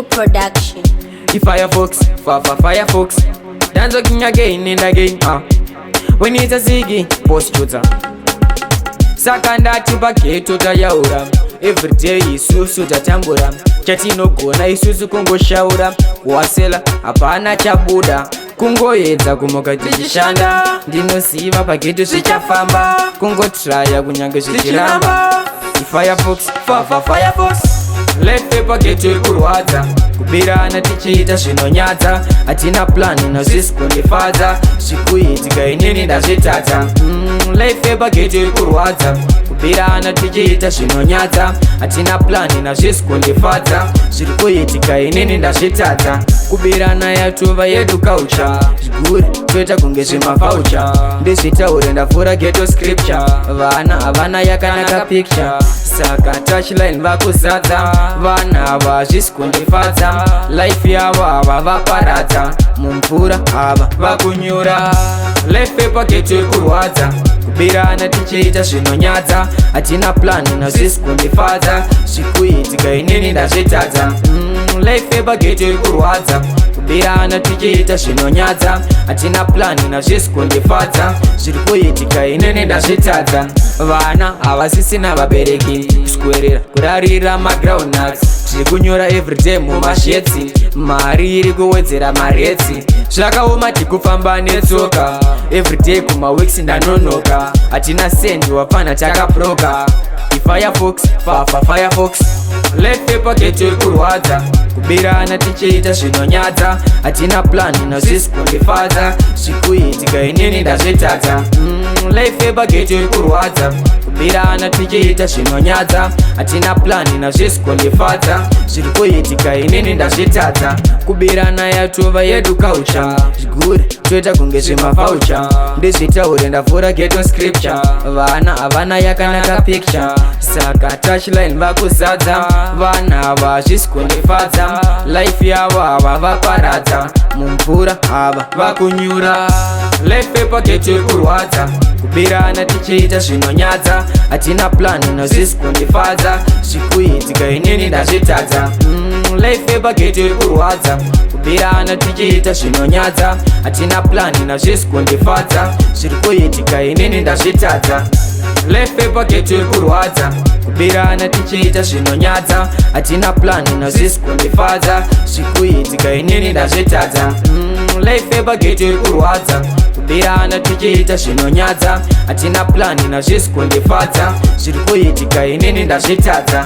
Eagle Production. Firefox, Firefox. Dance again and again. When it's a ziggy, post shooter. Sakanda chupa keto tayaura. Every day isusu tatambura. Chatino gona isusu kungo shaura. Kuwasela hapana chabuda. Kungo yedza kumoka tichishanda. Ndinosiva paketo zvichafamba. Kungo traya kunyange zvichiramba. Firefox, Firefox. Lefe paketo kurwadza. Kubirana tichiita zvinonyadza. Hatina plani nazvisi kundifadza. Zvikuitika inini ndazvitadza. Lefe paketo kurwadza. Kubirana tichiita zvinonyadza. Hatina plani nazvisi kundifadza. Zvirikuitika inini ndazvitadza. Kubirana yatuva yedu culture. Zviguri toita kunge zvimavoucher. Ndizvitaure ndavhura ghetto scripture. Vana havana yakanaka picture. Saka touchline vakuzadza. Vana ava zvisi kundifadza. Life yavo ava vaparadza. Mumvura ava vakunyura. Lefe paketo kurwadza. Kubirana tichiita zvinonyadza. Hatina plani nazvisi kundifadza. Zvikuitika inini ndazvitadza. Lefe paketo kurwadza. Kubirana tichiita zvinonyadza. Hatina plani nazvisi kundifadza. Zvirikuitika inini ndazvitadza. Vana havasisina vabereki. Kuswerera kurarira magroundnuts. Zviri kunyora everyday mumashetsi. Mari iri kuwedzera maretsi. Zvakaoma tikufamba netsoka. Everyday kumawiksi ndanonoka. Hatina sendi wapana takabroka. Firefox, Firefox. Lefe paketo kurwadza. Kubirana tichiita zvinonyadza. Hatina plani nazvisi kundifadza. Zvikuitika inini ndazvitadza. Lefe paketo kurwadza. Kubirana tichiita zvinonyadza. Hatina plani nazvisi kundifadza. Zvirikuitika inini ndazvitadza. Kubirana yatuva yedu culture. Zviguri toita kunge zvimavoucher. Ndizvitaure ndavhura ghetto scripture. Vana havana yakanaka picture. Saka touchline vakuzadza. Vana ava zvisi kundifadza. Life yavo ava vaparadza. Mumvura ava vakunyura. Lefe paketo kurwadza. Kubirana tichiita zvinonyadza. Hatina plani nazvisi kundifadza. Zvikuitika inini ndazvitadza. Lefe paketo kurwadza. Kubirana tichiita zvinonyadza. Hatina plani nazvisi kundifadza. Zvirikuitika inini ndazvitadza. Lefe paketo kurwadza. Kubirana tichiita zvinonyadza. Hatina plani nazvisi kundifadza. Zvikuitika inini ndazvitadza. Lefe paketo kurwadza. Kubirana tichiita zvinonyadza. Hatina plani nazvisi kundifadza. Zvirikuitika inini ndazvitadza.